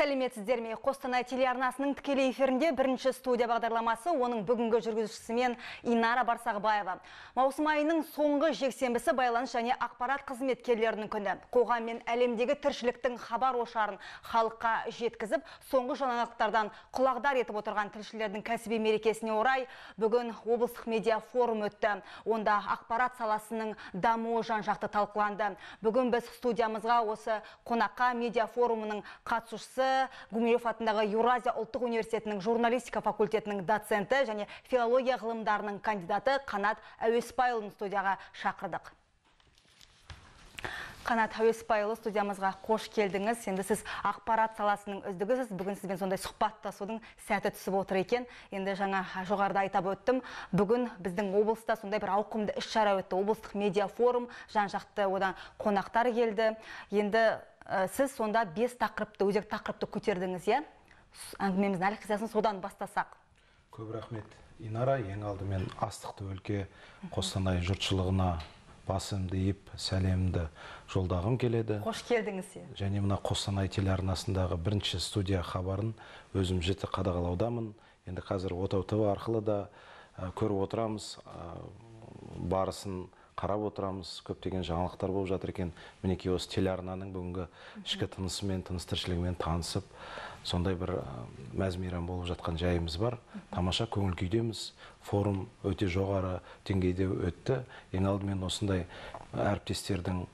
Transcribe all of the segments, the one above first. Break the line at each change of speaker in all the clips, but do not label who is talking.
Сәлеметсіздер ме? Қостанай телеарнасының тікелей эфирінде бірінші студия бағдарламасы, оның бүгінгі жүргізушісімен Инара Барсағбаева. Маусым айының соңғы жексенбісі байланыс және ақпарат қызметкерлерінің күні. Қоғам мен әлемдегі тіршіліктің хабар ошарын халыққа жеткізіп, соңғы жаңалықтардан құлағдар етіп отырған тілшілердің кәсіби мерекесіне орай бүгін облыстық медиа форум өтті. Онда ақпарат саласының дамуы жан-жақты талқыланды. Бүгін біз студиямызға осы қонаққа медиа форумының қатысушысы, Гумилев атындағы Еуразия ұлттық университетінің журналистика факультетінің доценті және филология ғылымдарының кандидаты Қанат Әуеспайұлын студияға шақырдық. Қанат Әуеспайұлы, студиямызға қош келдіңіз. Енді сіз ақпарат саласының үздігісіз. Бүгін сізбен сондай сұхбаттасудың сәті түсіп отыр екен. Енді жаңа жоғарыда айтап өттім. Бүгін біздің облыста сондай бір ауқымды іс-шара өтті. Облыстық медиа форум, жан-жақты одан қонақтар келді. Енді сіз сонда 5 тақырыпты, өзек тақырыпты көтердіңіз, е? Әңгімеміздің әлқизасын содан бастасақ.
Көп рахмет, Инара. Ең алдымен астықты өлке Қостанай жұртшылығына басымды иіп, сәлемді жолдағым келеді.
Қош келдіңіз.
Және мына Қостанай телеарнасындағы бірінші студия хабарын өзім жіті қадағалаудамын. Енді қазір Отау ТВ арқылы да көріп отырамыз, барысын қарап отырамыз, көптеген жаңалықтар болып жатыр екен. Мінекей осы телеарнаның бүгінгі ішкі тынысымен, тыныс тіршілігімен танысып, сондай бір мәз-мейрам болып жатқан жайымыз бар. Тамаша көңіл күйдеміз. Форум өте жоғары деңгейде өтті. Ең алдымен осындай әріптестердің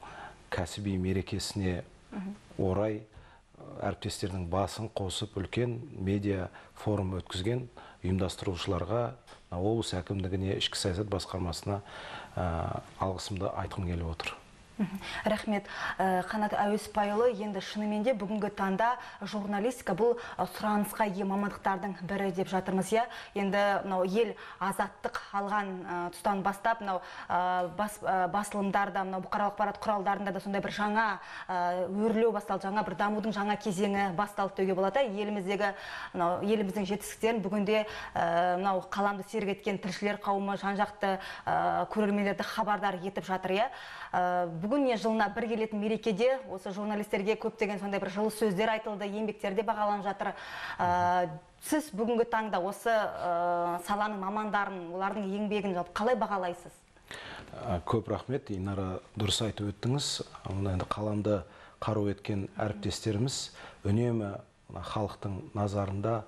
кәсіби мерекесіне орай әріптестердің басын қосып үлкен медиа форум өткізген ұйымдастырушыларға, облыс әкімдігіне, ішкі саясат басқармасына алғысымды айтқым келіп отыр.
Рахмет. Қанат Әуеспайұлы, енді шынымен де бүгінгі таңда журналистика бұл сұранысқа ие мамандықтардың бірі деп жатырмыз, я. Енді ел азаттық алған тұстан бастап, басылымдарда, бұқаралық ақпарат құралдарында да сондай бір жаңа өрлеу басталды, жаңа бір дамудың жаңа кезеңі басталды деуге болады. Еліміздің жетістіктерін бүгінде қаламды серік еткен тілшілер қауымы жан-жақты көрермендерді хабардар етіп жатыр, я. Бүгін жылына бір келетін мерекеде осы журналистерге көптеген сондай бір жылы сөздер айтылды, еңбектерде бағаланып жатыр. Сіз бүгінгі таңда осы саланың мамандарын, олардың еңбегін қалай бағалайсыз?
Көп рахмет, Инара, дұрыс айтып өттіңіз. Енді қаламды қару еткен әріптестеріміз үнемі халықтың назарында,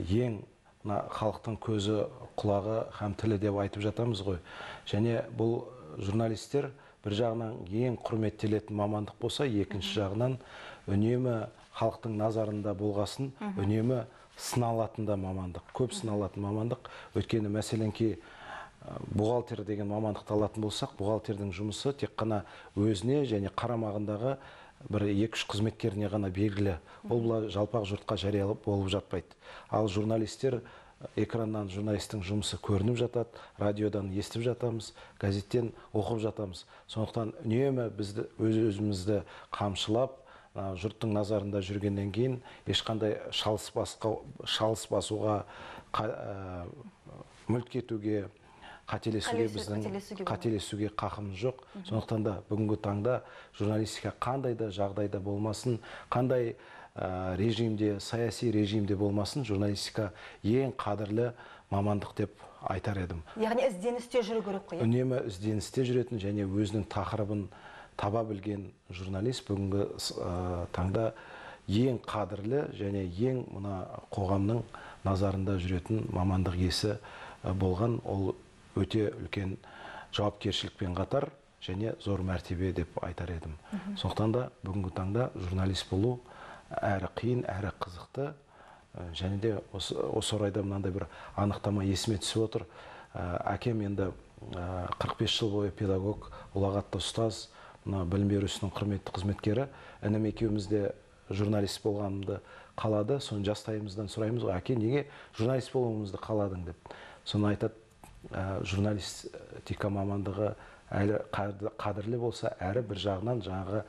ең халықтың көзі, құлағы һәм тілі деп айтып жатамыз ғой. Және бұл журналистер бір жағынан ең құрметтелетін мамандық болса, екінші жағынан үнемі халықтың назарында болғасын, үнемі сыналатын да мамандық, көп сыналатын мамандық. Өйткені мәселенке бухгалтер деген мамандықты алатын болсақ, бухгалтердің жұмысы тек қана өзіне және қарамағындағы бір 2-3 қызметкеріне ғана белгілі. Ол жалпақ жұртқа жариялап болып жатпайды. Ал журналистер экраннан журналистің жұмысы көрініп жатады, радиодан естіп жатамыз, газеттен оқып жатамыз. Сондықтан үнемі бізді өзімізді қамшылап, жұрттың назарында жүргеннен кейін ешқандай шалыс басуға, мүлт кетуге, қателесуге қақымыз жоқ. Сондықтан да бүгінгі таңда журналистика қандай да жағдайда болмасын, қандай режимде, саяси режимде болмасын, журналистика ең қадірлі мамандық деп айтар едім.
Яғни ізденісте жүру керек қой?
Үнемі ізденісте жүретін және өзінің тақырыбын таба білген журналист бүгінгі таңда ең қадірлі және ең қоғамның назарында жүретін мамандық иесі болған. Ол өте үлкен жауапкершілікпен қатар және зор мәртебе деп айтар едім. Сондықтан да бүгінгі таңда журналист болу әрі қиын, әрі қызықты. Және де осы орайда мынандай бір анықтама есіме түсіп отыр. Әкем енді 45 жыл бойы педагог, ұлағатты ұстаз, білім беру ісінің құрметті қызметкері. Інім екеуміз де журналист болғанымды қалады. Соны жастайымыздан сұраймыз ғой, әке, неге журналист болуымызды қаладың деп. Соны айтады, журналистика мамандығы әлі қадірлі болса, әрі бір жағынан жаңағы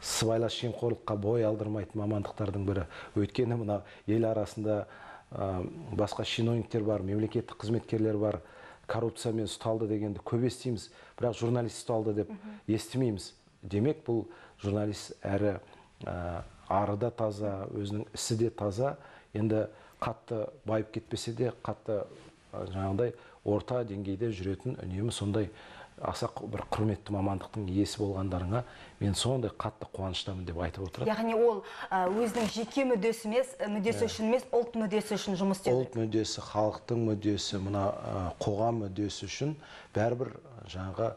сыбайлас жемқорлыққа бой алдырмайтын мамандықтардың бірі. Өйткені мына ел арасында басқа чиновниктер бар, мемлекеттік қызметкерлер бар, коррупциямен ұсталды дегенді көп естиміз, бірақ журналист ұсталды деп естімейміз. Демек, бұл журналист әрі ары да таза, өзінің ісі де таза. Енді қатты байып кетпесе де, қатты жаңағыдай орта деңгейде жүретін үнемі сондай аса бір құрметті мамандықтың иесі болғандарыңа мен сондай қатты қуаныштамын деп айтып отырады.
Яғни ол өзінің жеке мүддесі емес, мүддесі үшін емес, ұлт мүддесі үшін жұмыс істеу.
Ұлт мүддесі, халықтың мүддесі, мына қоғам мүддесі үшін бәрібір жаңағы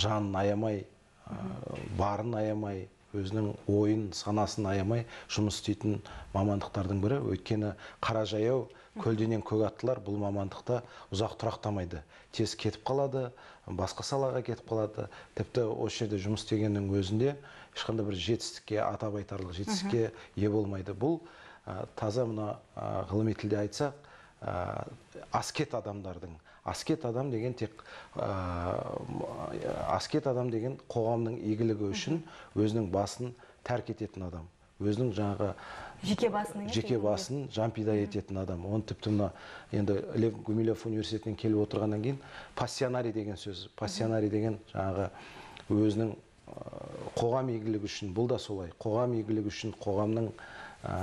жанын аямай, барын аямай, өзінің ойын, санасын аямай жұмыс істейтін мамандықтардың бірі. Өйткені қара жаяу, көлденең көк аттылар бұл мамандықта ұзақ тұрақтамайды. Тез кетіп қалады, басқа салаға кетіп қалады. Тіпті осы жерде жұмыс істегеннің өзінде ешқандай бір жетістікке, атап айтарлық жетістікке ие болмайды. Бұл таза мына ғылыми тілде айтсақ, аскет адамдардың. Аскет адам деген тек аскет адам деген қоғамның игілігі үшін өзінің басын тәрк ететін адам. Өзінің жаңағы жеке басын жампида ететін адам. Оны тіпті мына енді Лев Гумилев университетінен келіп отырғаннан кейін пассионарий деген сөз. Пассионарий деген жаңағы өзінің қоғам игілігі үшін, бұл да солай. Қоғам игілігі үшін, қоғамның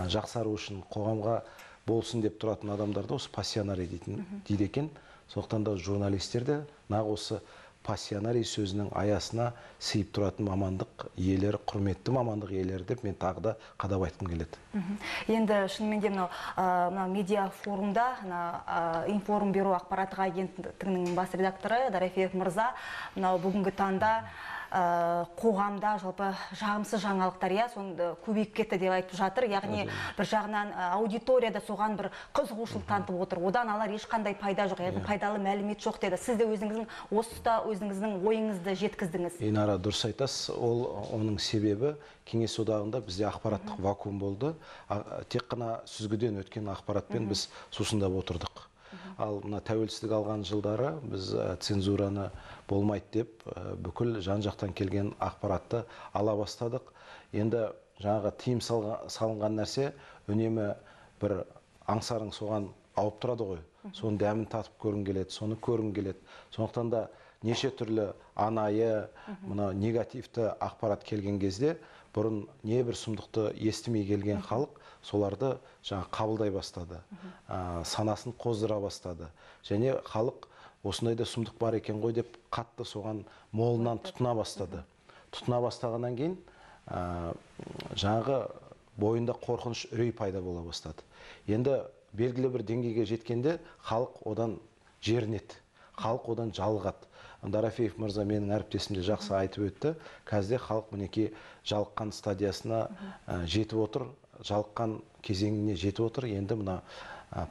жақсару үшін, қоғамға болсын деп тұратын адамдарды осы пассионарий дейді екен. Сондықтан да журналистер де нақ осы пассионарий сөзінің аясына сыйып тұратын мамандық иелері, құрметті мамандық иелері деп мен тағы да қадап айтқым келеді.
Енді шынымен де мынау медиа форумда Информ бюро ақпараттық агенттігінің бас редакторы Дорофеев мырза мынау бүгінгі таңда қоғамда жалпы жағымсыз жаңалықтар сонда көбейіп кетті деп айтып жатыр. Яғни бір жағынан аудиторияда соған бір қызығушылық танытып отыр. Одан алар ешқандай пайда жоқ, яғни пайдалы мәлімет жоқ деді. Сіз де өзіңіздің осы тұста өзіңіздің ойыңызды жеткіздіңіз.
Инара, дұрыс айтасыз. Оның себебі Кеңес одағында бізде ақпараттық вакуум болды. Тек қана сүзгіден өткен ақпаратпен біз сусындап отырдық. Ал мына тәуелсіздік алған жылдары біз цензураны болмайды деп бүкіл жан-жақтан келген ақпаратты ала бастадық. Енді жаңағы тыйым салынған нәрсе үнемі бір аңсарың соған ауып тұрады ғой. Соның дәмін татып көргің келеді, соны көргің келеді. Сондықтан да неше түрлі анайы, мына негативті ақпарат келген кезде бұрын небір сұмдықты естімей келген халық соларды қабылдай бастады, санасын қоздыра бастады. Және халық осындай да сұмдық бар екен ғой деп қатты соған молынан тұтына бастады. Тұтына бастағаннан кейін жаңағы бойында қорқыныш, үрей пайда бола бастады. Енді белгілі бір деңгейге жеткенде халық одан жерінеді, халық одан жалығады. Дорофеев мырза менің әріптесімде жақсы айтып өтті. Қазірде халық мінекей жалыққан стадиясына жетіп отыр, жалыққан кезеңіне жетіп отыр. Енді мына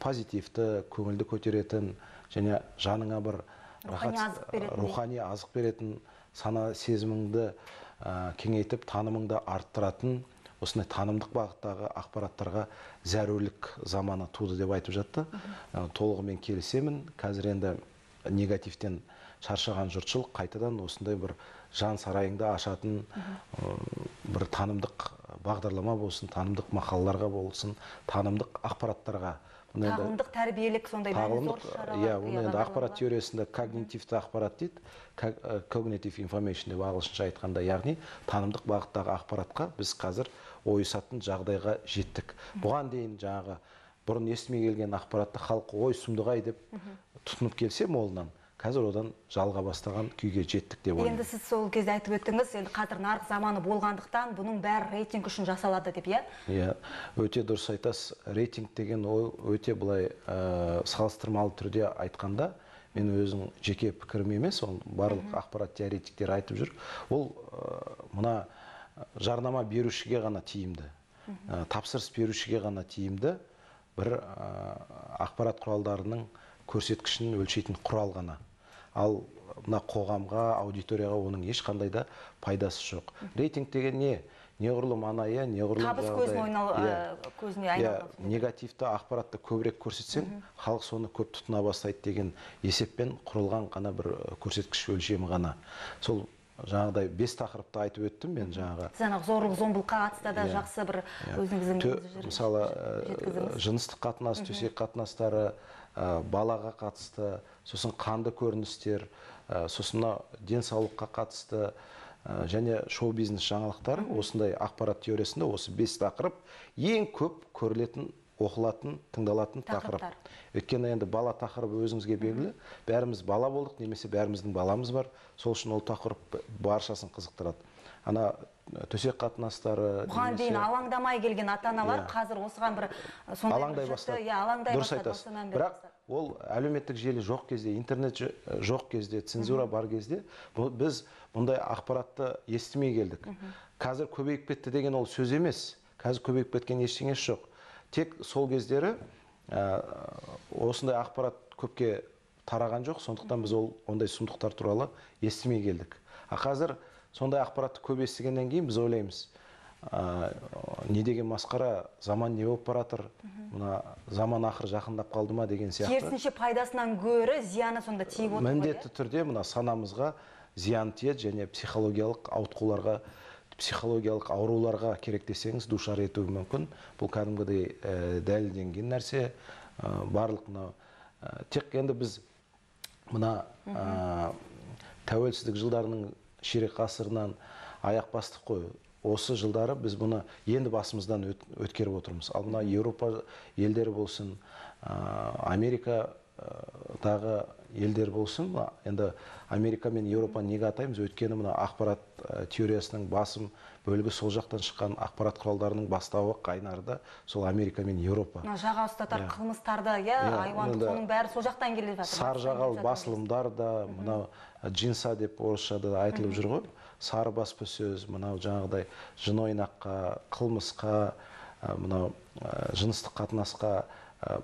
позитивті, көңілді көтеретін және жаныңа бір рухани азық беретін, сана сезіміңді кеңейтіп, танымыңды арттыратын осындай танымдық бағыттағы ақпараттарға зәрулік заманы туды деп айтып жатты. Толығымен келісемін. Қазір енді негативтен шаршаған жұртшылық қайтадан осындай бір жан сарайыңды ашатын бір танымдық бағдарлама болсын, танымдық мақалаларға болсын, танымдық ақпараттарға.
Тағылымдық тәрбиелік сондай зор шаралар.
Оны енді ақпарат теориясында когнитивті ақпарат дейді, cognitive information деп ағылшынша айтқанда, яғни танымдық бағыттағы ақпаратқа біз қазір ойысатын жағдайға жеттік. Бұған дейін жаңағы бұрын естімей келген ақпаратты халық ой сұмдық-ай деп тұтынып келсе молынан, қазір одан жалға бастаған күйге жеттік деп ойлаймын.
Енді сіз сол кезде айтып өттіңіз, енді қазір нарық заманы болғандықтан бұның бәрі рейтинг үшін жасалады деп, иә?
Иә, өте дұрыс айтасыз. Рейтинг деген ол өте былай салыстырмалы түрде айтқанда, мен өзім жеке пікірім емес, ол барлық ақпарат теоретиктер айтып жүр. Ол мына жарнама берушіге ғана тиімді, тапсырыс берушіге ғана тиімді бір ақпарат құралдарының көрсеткішін өлшейтін құрал ғана. Ал мына қоғамға, аудиторияға оның ешқандай да пайдасы жоқ. Рейтинг деген не? Неғұрлым анайы, неғұрлым
табыс көзіне айналған.
Негативті ақпаратты көбірек көрсетсең, халық соны көп тұтына бастайды деген есеппен құрылған ғана бір көрсеткіш өлшемі ғана. Сол жаңағыдай 5 тақырыпты айтып өттім мен жаңағы.
Зорлық зомбылыққа қатысты да жақсы бір өзіңіздің
мысалы жыныстық қатынас, төсек қатынастары, балаға қатысты, сосын қанды көріністер, сосын денсаулыққа қатысты, және шоу-бизнес жаңалықтары осындай ақпарат теориясында осы 5 тақырып ең көп көрілетін, оқылатын, тыңдалатын тақырып. Өйткені енді бала тақырыбы өзіңізге белгілі. Бәріміз бала болдық, немесе бәріміздің баламыз бар. Сол үшін ол тақырып баршасын қызықтырады. Ана төсек қатынастары,
бұған дейін алаңдамай келген ата-аналар қазір осыған бір
алаңдай бастады. Дұрыс айтасыз. Бірақ ол әлеуметтік желі жоқ кезде, интернет жоқ кезде, цензура бар кезде біз мұндай ақпаратты естімей келдік. Қазір көбейіп кетті деген ол сөз емес. Қазір көбейіп кеткен ештеңесі жоқ. Тек сол кездері осындай ақпарат көпке тараған жоқ, сондықтан біз ондай сұмдықтар туралы естімей келдік. Қазір сондай ақпаратты көп естігеннен кейін біз ойлаймыз, не деген масқара, заман не болып баратыр, мына заман ақыры жақындап қалды ма деген сияқты.
Керісінше пайдасынан гөрі зияны сонда тиіп отыр ма?
Міндетті түрде мына санамызға зиян тиеді және психологиялық ауытқуларға, психологиялық ауруларға керек десеңіз душар етуі мүмкін. Бұл кәдімгідей дәлелденген нәрсе. Барлық мына тек енді біз мына тәуелсіздік жылдарының ширек ғасырынан аяқ бастық қой. Осы жылдары біз бұны енді басымыздан өткеріп отырмыз. Ал мына Еуропа елдері болсын, Америкадағы елдер болсын, енді Америка мен Еуропа неге атаймыз? Өйткені мына ақпарат теориясының басым бөлігі сол жақтан шыққан ақпарат құралдарының бастауы қайнарда сол Америка мен Еуропа.
Жаға ұстатар қылмыстарды, айуандық, оның бәрі сол жақтан келе жатыр.
Сар жағал басылымдар да, мынау джинса деп орысшада айтылып жүр ғой. Сары баспасөз, мынау жаңағыдай жын ойнаққа, қылмысқа, мынау жыныстық қатынасқа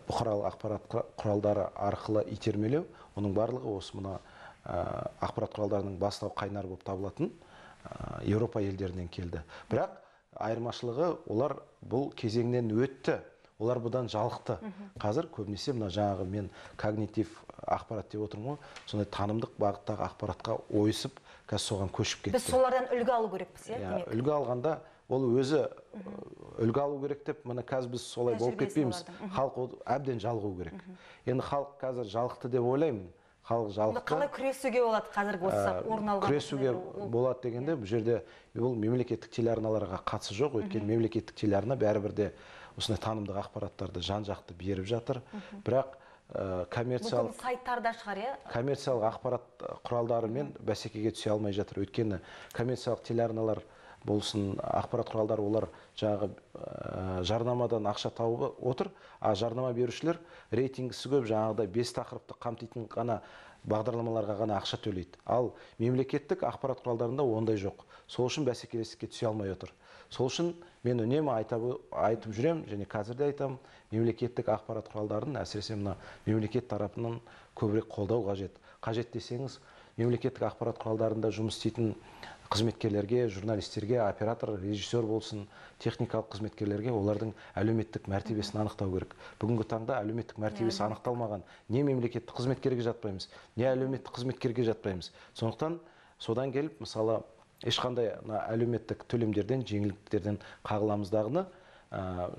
бұқаралық ақпарат құралдары арқылы итермелеу, оның барлығы осы мына ақпарат құралдарының бастау қайнар болып табылатын Еуропа елдерінен келді. Бірақ айырмашылығы олар бұл кезеңнен өтті. Олар бұдан жалықты. Қазір көбінесе мына жаңағы мен когнитив ақпарат деп отырмын ғой, сондай танымдық бағыттағы ақпаратқа ойысып, қазір соған көшіп кетті.
Біз солардан үлгі алу керекпіз,
үлгі алғанда ол өзі үлгі алу керек деп, мына қазір біз солай болып кетпейміз. Халық әбден жалығу керек. Енді халық қазір жалықты деп ойлаймын. Халық жалықты.
Қалай күресуге болады қазіргі осы орын алған?
Күресуге болады дегенде, бұл жерде бұл мемлекеттік телеарналарға қатысы жоқ. Өйткені мемлекеттік телеарна бәрібір де осындай танымдық ақпараттарды жан-жақты беріп жатыр. Бірақ коммерциялық
сайттарда шығар,
коммерциялық ақпарат құралдарымен бәсекеге түсе алмай жатыр. Өйткені коммерциялық телеарналар болсын, ақпарат құралдары олар жаңағы жарнамадан ақша тауып отыр, а жарнама берушілер рейтингісі көп, жаңағыдай 5 тақырыпты қамтитын ғана бағдарламаларға ғана ақша төлейді. Ал мемлекеттік ақпарат құралдарында ондай жоқ. Сол үшін бәсекелестікке түсе алмай отыр. Сол үшін мен үнемі айтып жүрем, және қазір де айтамын, мемлекеттік ақпарат құралдарын әсіресе мына мемлекет тарапынан көбірек қолдау қажет. Қажет десеңіз, мемлекеттік ақпарат құралдарында жұмыс істейтін қызметкерлерге, журналистерге, оператор, режиссер болсын, техникалық қызметкерлерге олардың әлеуметтік мәртебесін анықтау керек. Бүгінгі таңда әлеуметтік мәртебесі анықталмаған не мемлекеттік қызметкерге жатпаймыз, не әлеуметтік қызметкерге жатпаймыз. Сондықтан содан келіп, мысалы, ешқандай әлеуметтік төлемдерден, жеңілдіктерден қағыламыздағыны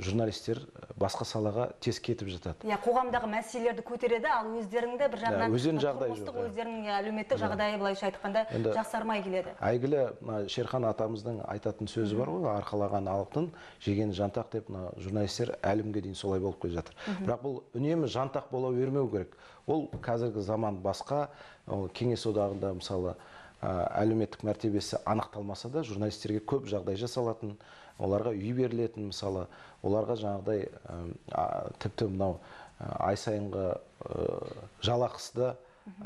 журналистер басқа салаға тез кетіп жатады.
Қоғамдағы мәселелерді көтереді, ал өздеріңді бір жағынан өздерінің әлеуметтік жағдайы былайша айтқанда жақсармай келеді.
Әйгілі Шерхан атамыздың айтатын сөзі бар ғой, арқалаған алтын, жеген жантақ деп, журналистер әлі дейін солай болып келе жатыр. Бірақ бұл үнемі жантақ бола бермеу керек. Ол қазіргі заман басқа, кеңес одағында мысалы әлеуметтік мәртебесі анықталмаса да, журналистерге көп жағдай жасалатын, оларға үй берілетін, мысалы, оларға жаңағыдай тіпті мынау ай сайынғы жалақысы да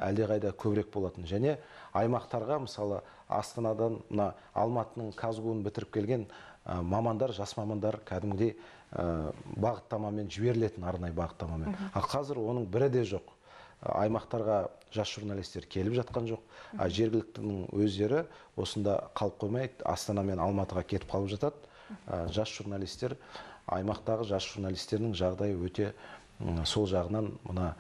әлдеқайда көбірек болатын. Және аймақтарға, мысалы, Астанадан мына Алматының Казгуын бітіріп келген мамандар, жас мамандар кәдімгідей бағыттамамен жіберілетін, арнайы бағыттамамен. Ал қазір оның бірі де жоқ. Аймақтарға жас журналистер келіп жатқан жоқ. Жергіліктінің өздері осында қалып қоймай, Астана мен Алматыға кетіп қалып жатады. Жас журналистер, аймақтағы жас журналистердің жағдайы өте сол жағынан мына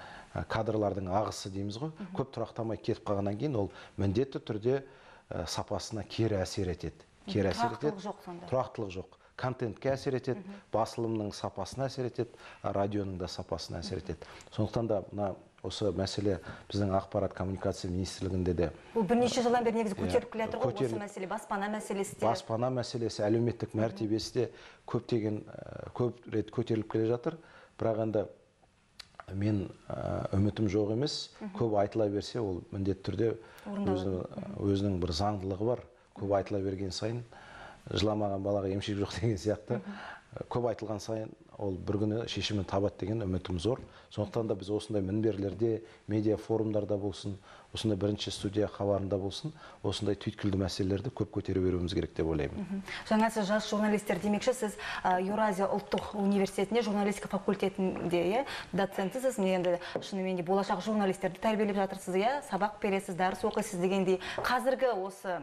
кадрлардың ағысы дейміз ғой, көп тұрақтамай кетіп қалғаннан кейін ол міндетті түрде сапасына кері әсер етеді. Тұрақтылық жоқ. Контентке әсер етеді, басылымның сапасына әсер етеді, радионың да сапасына әсер етеді. Сондықтан да мына осы мәселе біздің ақпарат коммуникация министрлігінде де
бұл бірнеше жылдан бері негізі көтеріліп келе жатыр ғой осы мәселе, баспана мәселесі де.
Баспана мәселесі, әлеуметтік мәртебесі де көп рет көтеріліп келе жатыр. Бірақ енді мен үмітім жоқ емес, көп айтыла берсе, ол міндетті түрде өзінің бір заңдылығы бар. Көп айтыла берген сайын, жыламаған балаға емшек жоқ деген сияқты, көп айтылған сайын ол бір күні шешімін табады деген үмітім зор. Сондықтан да біз осындай мінберлерде, медиа форумдарда болсын, осындай бірінші студия хабарында болсын, осындай түйткілді мәселелерді көп көтере беруіміз керек деп ойлаймын.
Жаңа сіз жас журналистер демекші, сіз Еуразия ұлттық университетінде журналистика факультетінде доцентсіз, енді шынымен де болашақ журналистерді тәрбиелеп жатырсыз, сабақ бересіз, дәріс оқисыз дегендей. Қазіргі осы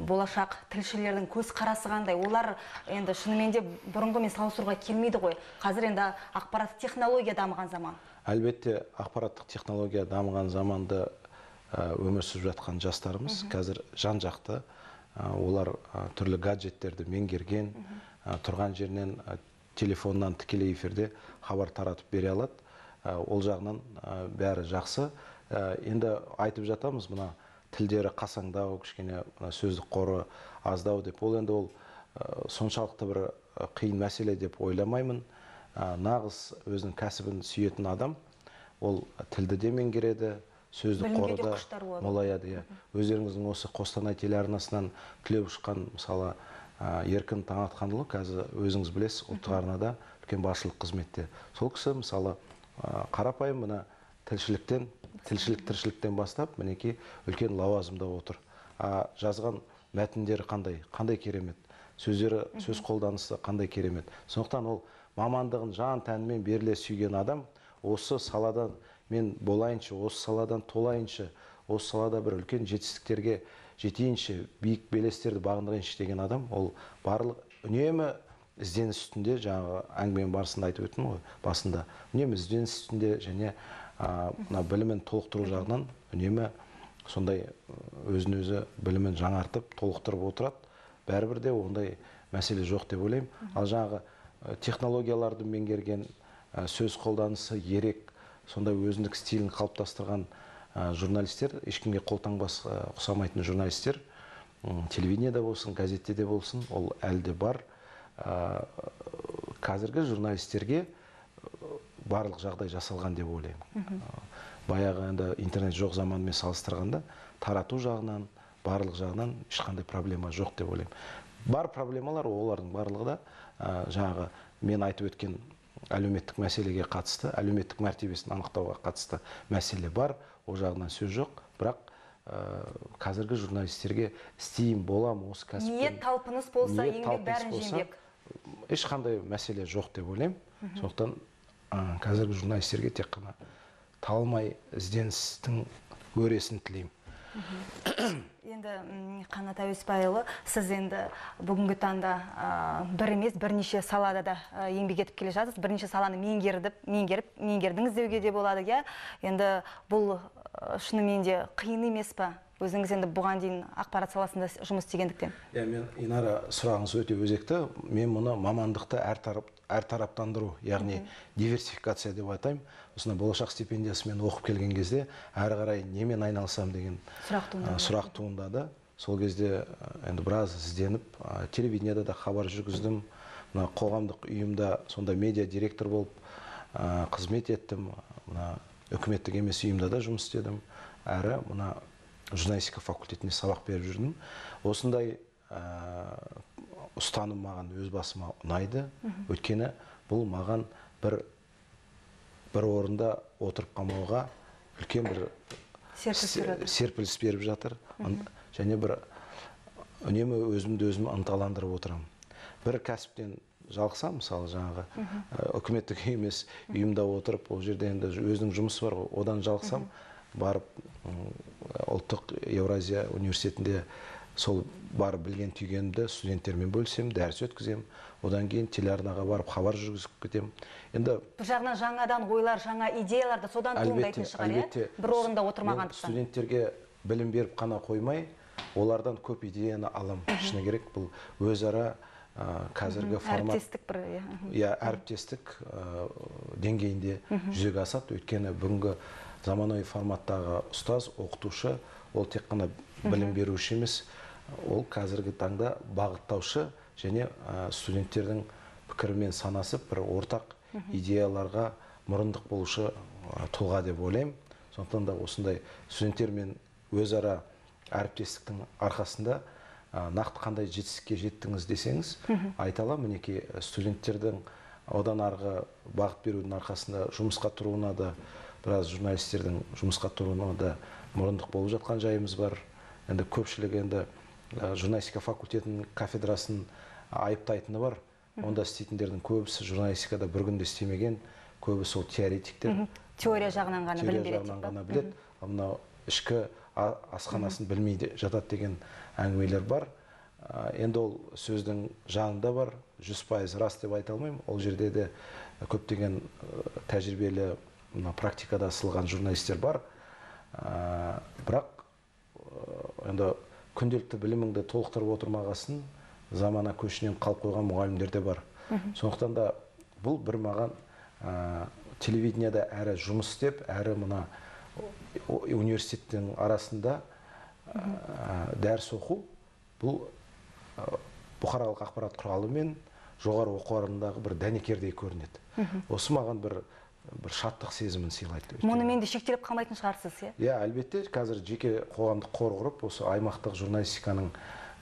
болашақ тілшілердің көзқарасы қандай? Олар енді шынымен де бұрынғымен салыстыруға келмейді ғой. Қазір енді ақпараттық технология дамыған заман.
Әлбетте, ақпараттық технология дамыған заманды өмір сүріп жатқан жастарымыз қазір жан-жақты. Олар түрлі гаджеттерді меңгерген, тұрған жерінен телефоннан тікелей эфирде хабар таратып бере алады. Ол жағынан бәрі жақсы. Енді айтып жатамыз, мына тілдері қасаңдау, кішкене сөздік қоры аздау деп. Ол енді соншалықты бір қиын мәселе деп ойламаймын. Нағыз өзінің кәсібін сүйетін адам, ол тілді де меңгереді, сөздік қоры да молаяды. Өздеріңіздің осы Қостанай телеарнасынан түлеп ұшқан, мысалы, Еркін Таңатқанұлы, қазір өзіңіз білесіз, ұлттық арнада үлкен басшылық қызметте. Сол кісі, мысалы, қарапайым мына тіршіліктен бастап, мінекей үлкен лауазымда отыр. Жазған мәтіндері қандай керемет, сөз қолданысы қандай керемет. Сондықтан ол мамандығын жан тәнімен беріле сүйген адам, осы саладан мен болайыншы, осы саладан толайыншы, осы салада бір үлкен жетістіктерге жетейінші, биік белестерді бағындырайыншы деген адам, ол барлық үнемі ізденіс үстінде, жаңағы әңгіменің барысында айтып өттім ғой, басында, үнемі ізденіс үстінде және білімін толықтыру жағынан үнемі сондай өзін-өзі білімін жаңартып, толықтырып отырады. Бәрібір де ондай мәселе жоқ деп ойлаймын. Ал жаңағы технологияларды меңгерген, сөз қолданысы ерек, сондай өзіндік стилін қалыптастырған журналистер, ешкімге қолтаңбас ұқсамайтын журналистер, телевидениеде болсын, газетте де болсын, ол әлде бар. Қазіргі журналистерге барлық жағдай жасалған деп ойлаймын. Баяғы енді интернет жоқ заманмен салыстырғанда, тарату жағынан, барлық жағынан ешқандай проблема жоқ деп ойлаймын. Бар проблемалар, олардың барлығы да жаңағы мен айтып өткен әлеуметтік мәселеге қатысты, әлеуметтік мәртебесін анықтауға қатысты мәселе бар, ол жағынан сөз жоқ. Бірақ қазіргі журналистерге істейін, болам, осы кәсіппен.
Ниет талпыныс болса, еңбек бәрін жеңбек.
Ешқандай мәселе жоқ деп ойлаймын. Сондықтан қазіргі журналистерге тек қана талмай ізденістің өресін тілеймін.
Енді Қанат Әуесбайұлы, сіз енді бүгінгі таңда бір емес бірнеше салада да еңбек етіп келе жатырсыз. Бірнеше саланы меңгердіңіз деуге де болады. Енді бұл шынымен де қиын емес па? Өзіңіз енді бұған дейін ақпарат саласында жұмыс істегендіктен.
Мен Инара, сұрағыңыз өте өзекті. Мен мұны мамандықты әртараптандыру, яғни диверсификация деп айтайым. Осында болашақ стипендиясымен оқып келген кезде әрі қарай немен айналысам деген сұрақ туындады. Сол кезде енді біраз ізденіп, телевидениеда да хабар жүргіздім. Қоғамдық ұйымда сонда медиа директор болып қызмет еттім. Үкіметтік емес ұйымда да жұмыс істедім. Әрі журналистика факультетінде сабақ беріп жүрдім. Осындай ұстаным маған өз басыма ұнайды. Өйткені бұл маған бір орында отырып қалмауға үлкен бір серпіліс беріп жатыр. Және бір үнемі өзімді ынталандырып отырамын. Бір кәсіптен жалықсам, мысалы жаңағы үкіметтік емес ұйымда отырып, ол жерде енді өзінің жұмысы бар, одан жалықсам, барып ұлттық Еуразия университетінде сол барып білген түйгенімді студенттермен бөлсем, дәріс өткізем, одан кейін телеарнаға барып хабар жүргізіп кетем. Енді
бір жағынан жаңадан ойлар, жаңа идеялар да содан туындайтын шығар, бір орында отырмағандықтан.
Студенттерге білім беріп қана қоймай, олардан көп идеяны алам. Шыны керек, бұл өзара қазіргі формат
әріптестік бір
әріптестік деңгейінде жүзеге асады. Өйткені бүгінгі заманауи форматтағы ұстаз, оқытушы, ол тек қана білім беруші емес, ол қазіргі таңда бағыттаушы және студенттердің пікірімен санасып, бір ортақ идеяларға мұрындық болушы тұлға деп ойлаймын. Сондықтан да осындай студенттермен өзара әріптестіктің арқасында нақты қандай жетістікке жеттіңіз десеңіз, айта аламын, мінекей студенттердің одан арғы бағыт берудің арқасында жұмысқа тұруына да, біраз журналистердің жұмысқа тұруына да мұрындық болып жатқан жайымыз бар. Енді көпшілік енді журналистика факультетінің кафедрасын айыптайтыны бар. Онда істейтіндердің көбісі журналистикада бір күнде істемеген, көбісі ол теоретиктер.
Теория жағынан ғана білім береді.
Теория жағынан ғана біледі. Мынау ішкі асханасын білмейді жатады деген әңгімелер бар. Енді ол сөздің жанында бар, 100% рас деп айта алмаймын. Ол жерде де көптеген тәжірибелі практикада ысылған журналистер бар. Бірақ енді күнделікті біліміңді толықтырып отырмағасын, замана көшінен қалып қойған мұғалімдер де бар. Сондықтан да бұл бір маған телевидениеда әрі жұмыс істеп, әрі мына университеттің арасында дәріс оқу, бұл бұқаралық ақпарат құралы мен жоғары оқу орнындағы бір дәнекердей көрінеді. Осы маған бір шаттық сезімін сыйлайды.
Мұнымен де шектеліп қалмайтын шығарсыз,
иә? Әлбетте, қазір жеке қоғамдық қор құрып, осы аймақтық журналистиканың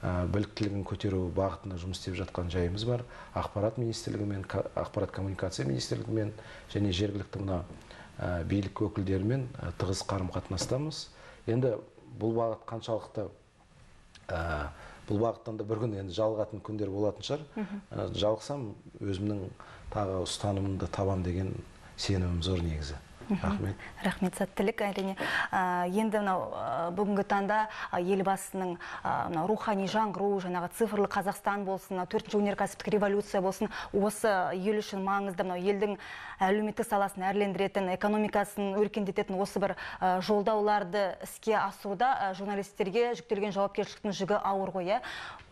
біліктілігін көтеру бағытында жұмыс істеп жатқан жайымыз бар. Ақпарат министрлігімен, ақпарат коммуникация министрлігімен және жергілікті мына билік өкілдерімен тығыз қарым-қатынастамыз. Енді бұл бағыт қаншалықты, бұл бағыттан да бір күн енді жалығатын күндер болатын шығар. Жалықсам, өзімнің тағы ұстанымымды табам деген сенімім зор негізі. Рахмет.
Рахмет, сәттілік. Әрине, енді бүгінгі таңда елбасының рухани жаңғыру, жаңағы цифрлы Қазақстан болсын, 4-ші өнеркәсіптік революция болсын, осы ел үшін маңызды, елдің әлеуметтік саласын әрлендіретін, экономикасын өркендететін осы бір жолдауларды іске асыруда журналистерге жүктелген жауапкершіліктің жүгі ауыр ғой.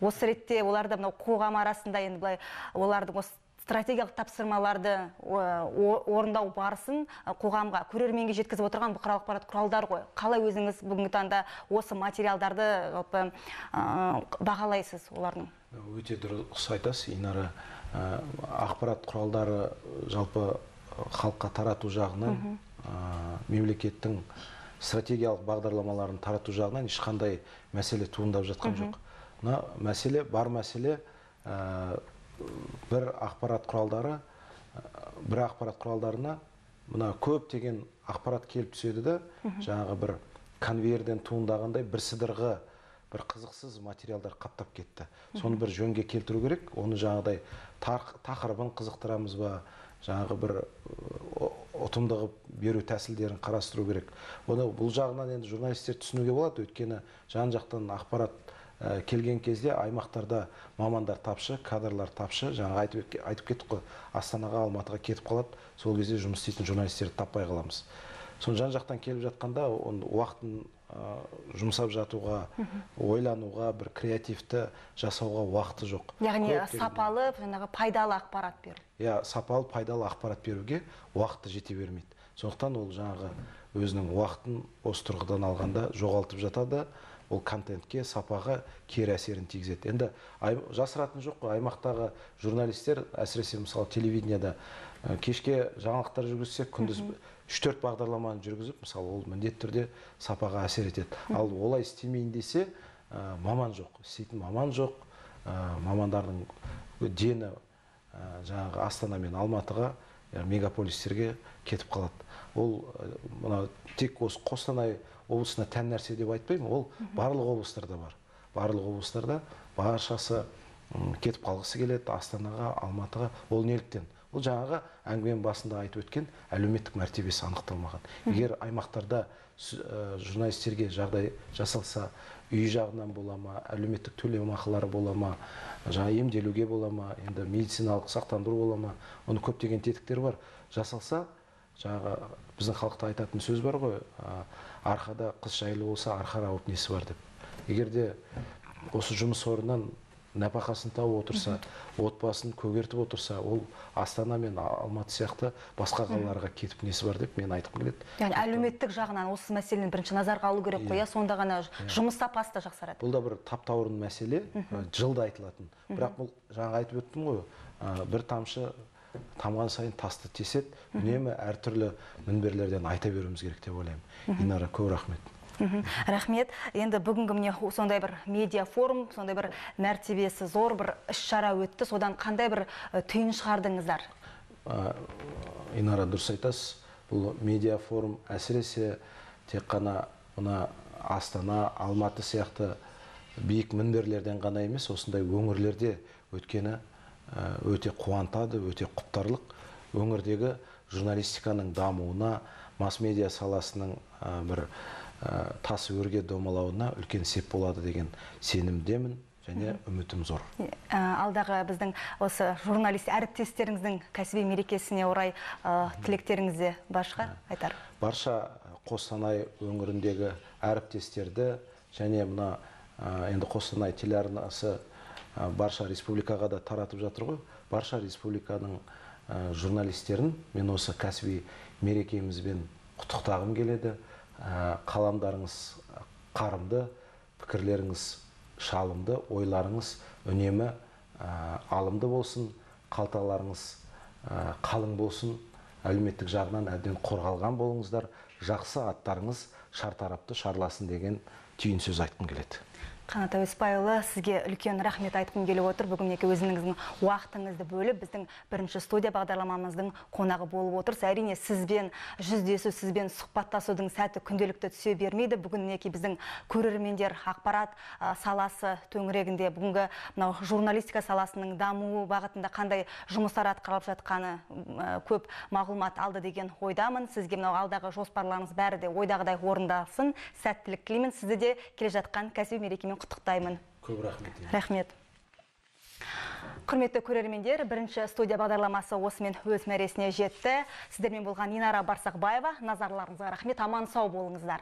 Осы ретте оларды қоғам арасында енді былай олардың осы стратегиялық тапсырмаларды орындау барысын қоғамға, көрерменге жеткізіп отырған бұқаралық ақпарат құралдар ғой. Қалай өзіңіз бүгінгі таңда осы материалдарды бағалайсыз олардың?
Өте дұрыс айтасыз, Инара. Ақпарат құралдары жалпы халыққа тарату жағынан, мемлекеттің стратегиялық бағдарламаларын тарату жағынан ешқандай мәселе туындап жатқан жоқ. Мәселе, бар мәселе, бір ақпарат құралдарына мына көптеген ақпарат келіп түседі де, жаңағы бір конвейерден туындағандай бір сыдырғы, бір қызықсыз материалдар қаптап кетті. Соны бір жөнге келтіру керек. Оны жаңағыдай тақырыбын қызықтырамыз ба, жаңағы бір ұтымды беру тәсілдерін қарастыру керек. Оны бұл жағынан енді журналистер түсінуге болады, өйткені жан-жақтан ақпарат келген кезде аймақтарда мамандар тапшы, кадрлар тапшы, жаңа айтып кеттік қой, Астанаға, Алматыға кетіп қалады, сол кезде жұмыс істейтін журналистерді таппай қаламыз. Соны жан-жақтан келіп жатқанда, уақытын жұмсап жатуға, ойлануға, бір креативті жасауға уақыты жоқ.
Яғни сапалы, пайдалы ақпарат беру.
Иә, сапалы, пайдалы ақпарат беруге уақыты жете бермейді. Сондықтан ол жаңағы өзінің уақытын осы тұрғыдан алғанда жоғалтып жатады. Ол контентке, сапаға кері әсерін тигізеді. Енді жасыратын жоқ қой, аймақтағы журналистер, әсіресе мысалы телевидениеда кешке жаңалықтар жүргізсе, күндіз 3-4 бағдарламаны жүргізіп, мысалы ол міндетті түрде сапаға әсер етеді. Ал олай істемейін десе, маман жоқ, істейтін маман жоқ. Мамандардың дені жаңағы Астана мен Алматыға, мегаполистерге кетіп қалады. Ол тек осы Қостанай облысына тән нәрсе деп айтпаймын, ол барлық облыстарда бар. Барлық облыстарда баршасы кетіп қалғысы келеді Астанаға, Алматыға. Ол неліктен? Ол жаңағы әңгіменің басында айтып өткен әлеуметтік мәртебесі анықталмаған. Егер аймақтарда журналистерге жағдай жасалса, үй жағынан бола ма, әлеуметтік төлемақылары бола ма, жаңа емделуге бола ма, енді медициналық сақтандыру бола ма, оны көптеген тетіктер бар. Жасалса, жаңағы біздің халықта айтатын сөз бар ғой, арқада қыс жайлы болса, арқа рауып несі бар деп. Егер де осы жұмыс орнынан нәпақасын тауып отырса, отбасын көгертіп отырса, ол Астана мен Алматы сияқты басқа қалаларға кетіп несі бар деп мен айтқым келеді.
Яғни әлеуметтік жағынан осы мәселені бірінші назарға алу керек қой, сонда ғана жұмыс сапасы да жақсарады.
Бұл да бір таптаурын мәселе, жылда айтылатын. Бірақ бұл жаңа айтып өттім ғой, бір тамшы тамған сайын тасты тесет, үнемі әртүрлі мінберлерден айта беруіміз керек деп ойлаймын. Инара, көп рахмет.
Рахмет. Енді бүгінгі міне сондай бір медиа форум, сондай бір мәртебесі зор бір іс-шара өтті. Содан қандай бір түйін шығардыңыздар?
Инара, дұрыс айтасыз. Бұл медиа форум әсіресе тек қана Астана, Алматы сияқты биік мінберлерден ғана емес, осындай өңірлерде өткені өте қуантады, өте құптарлық. Өңірдегі журналистиканың дамуына, масс-медиа саласының бір тас өрге домалауына үлкен сеп болады деген сенімдемін және үмітім зор.
Алдағы біздің осы журналист әріптестеріңіздің кәсіби мерекесіне орай тілектеріңізде бар шығар айтар?
Барша Қостанай өңіріндегі әріптестерді және мына енді Қостанай телеарнасы барша республикаға да таратып жатыр ғой. Барша республиканың журналистерін мен осы кәсіби мерекемізбен құттықтағым келеді. Қаламдарыңыз қарымды, пікірлеріңіз шалымды, ойларыңыз үнемі алымды болсын, қалталарыңыз қалың болсын, әлеуметтік жағынан әбден қорғалған болыңыздар, жақсы аттарыңыз шартарапты шарласын деген түйін сөз айтқым келеді.
Қанат Әуесбайұлы, сізге үлкен рахмет айтқым келіп отыр. Бүгінгі өзіңіздің уақытыңызды бөліп, біздің бірінші студия бағдарламамыздың қонағы болып отырсыз. Әрине сізбен жүздесу, сізбен сұхбаттасудың сәті күнделікті түсе бермейді. Бүгінгі біздің көрермендер ақпарат саласы төңірегінде бүгінгі журналистика саласының дамуы бағытында қандай жұмыстар атқарылып жатқаны көп мағлұмат алды деген ойдамын. Сізге алдағы жоспарларыңыз бәрі де ойдағыдай орындалсын. Сәттілік тілеймін. Сізді де келе жатқан кәсіби мерекемен құттықтаймын.
Көп рахмет.
Рахмет. Құрметті көрермендер, бірінші студия бағдарламасы осымен өз мәресіне жетті. Сіздермен болған Инара Барсақбаева. Назарларыңызға рахмет. Аман сау болыңыздар.